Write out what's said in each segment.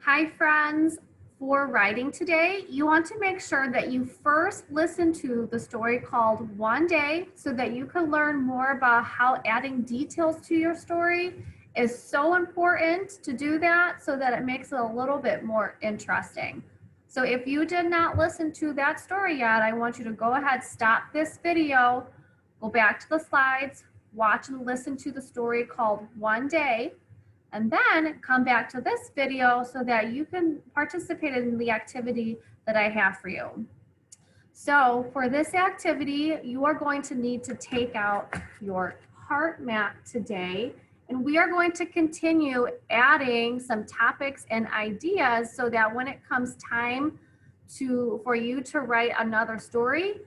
Hi friends, for writing today, you want to make sure that you first listen to the story called One Day so that you can learn more about how adding details to your story is so important to do that so that it makes it a little bit more interesting. So if you did not listen to that story yet, I want you to go ahead, stop this video, go back to the slides, watch and listen to the story called One Day, and then come back to this video so that you can participate in the activity that I have for you. So for this activity, you are going to need to take out your heart map today, and we are going to continue adding some topics and ideas so that when it comes time for you to write another story,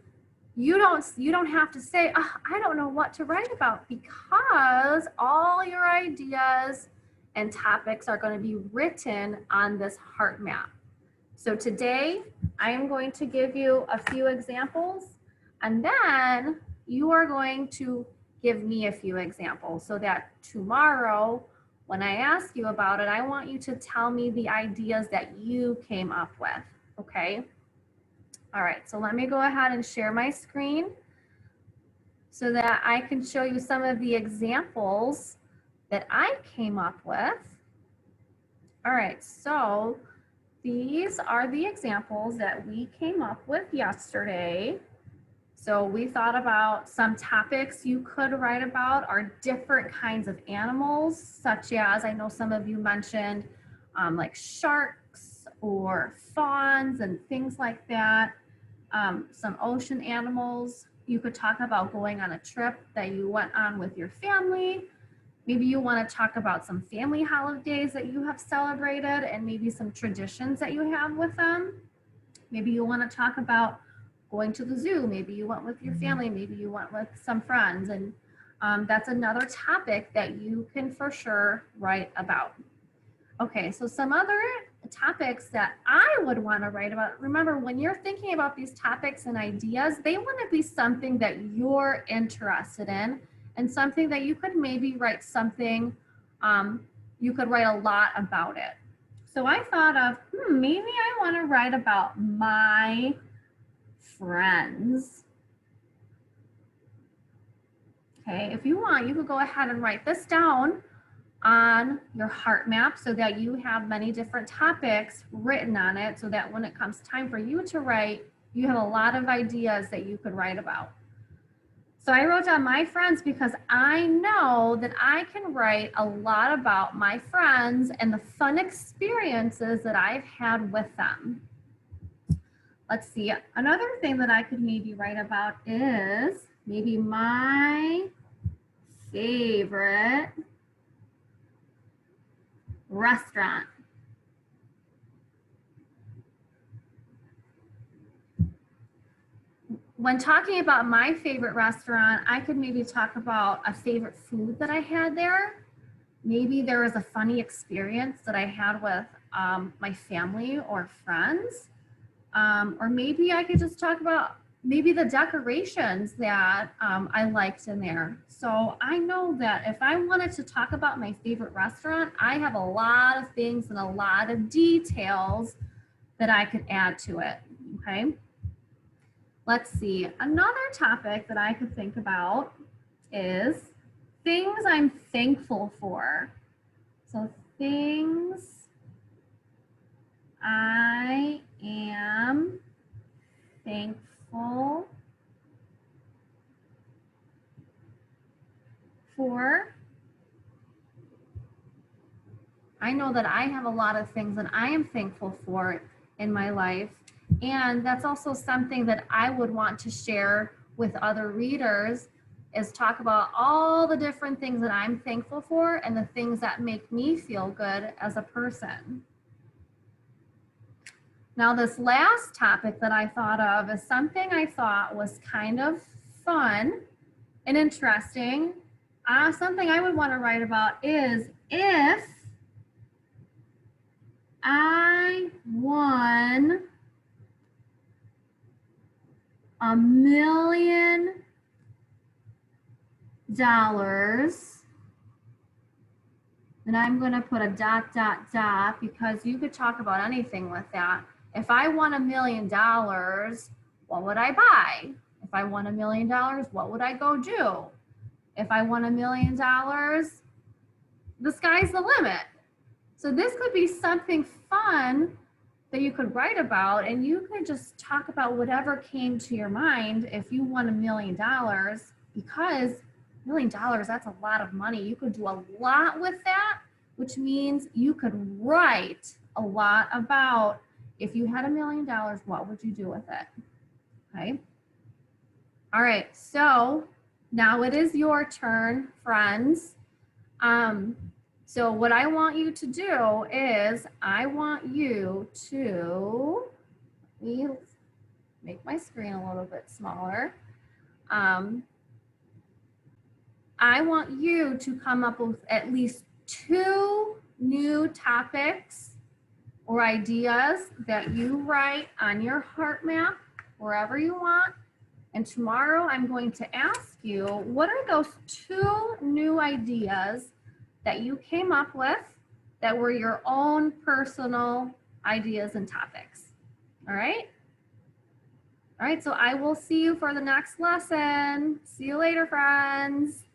you don't have to say, oh, I don't know what to write about, because all your ideas and topics are going to be written on this heart map. So today I am going to give you a few examples, and then you are going to give me a few examples so that tomorrow when I ask you about it, I want you to tell me the ideas that you came up with, okay? All right, so let me go ahead and share my screen so that I can show you some of the examples that I came up with. All right, so these are the examples that we came up with yesterday. So we thought about some topics you could write about are different kinds of animals, such as, I know some of you mentioned like sharks or fawns and things like that. Some ocean animals. You could talk about going on a trip that you went on with your family. Maybe you want to talk about some family holidays that you have celebrated and maybe some traditions that you have with them. Maybe you want to talk about going to the zoo. Maybe you went with your family. Maybe you went with some friends. And that's another topic that you can for sure write about. Okay, so some other topics that I would want to write about. Remember, when you're thinking about these topics and ideas, they want to be something that you're interested in and something that you could maybe write something, you could write a lot about it. So I thought of, maybe I want to write about my friends. Okay, if you want, you could go ahead and write this down on your heart map so that you have many different topics written on it so that when it comes time for you to write, you have a lot of ideas that you could write about. So I wrote down my friends because I know that I can write a lot about my friends and the fun experiences that I've had with them. Let's see, another thing that I could maybe write about is maybe my favorite restaurant. When talking about my favorite restaurant, I could maybe talk about a favorite food that I had there. Maybe there was a funny experience that I had with my family or friends. Or maybe I could just talk about maybe the decorations that I liked in there. So I know that if I wanted to talk about my favorite restaurant, I have a lot of things and a lot of details that I could add to it, okay? Let's see, another topic that I could think about is things I'm thankful for. So things I am thankful for. I know that I have a lot of things that I am thankful for in my life. And that's also something that I would want to share with other readers, is talk about all the different things that I'm thankful for and the things that make me feel good as a person. Now, this last topic that I thought of is something I thought was kind of fun and interesting. Something I would want to write about is if I won $1 million then I'm going to put a dot, dot, dot, because you could talk about anything with that. If I won $1 million, what would I buy? If I won $1 million, what would I go do? If I won $1 million, the sky's the limit. So this could be something fun that you could write about, and you could just talk about whatever came to your mind if you won $1 million, because $1 million, that's a lot of money. You could do a lot with that, which means you could write a lot about if you had $1 million, what would you do with it? Okay. All right, so now it is your turn, friends. So what I want you to do is I want you to, let me make my screen a little bit smaller. I want you to come up with at least 2 new topics or ideas that you write on your heart map, wherever you want. And tomorrow I'm going to ask you, what are those 2 new ideas that you came up with that were your own personal ideas and topics? All right? All right, so I will see you for the next lesson. See you later, friends.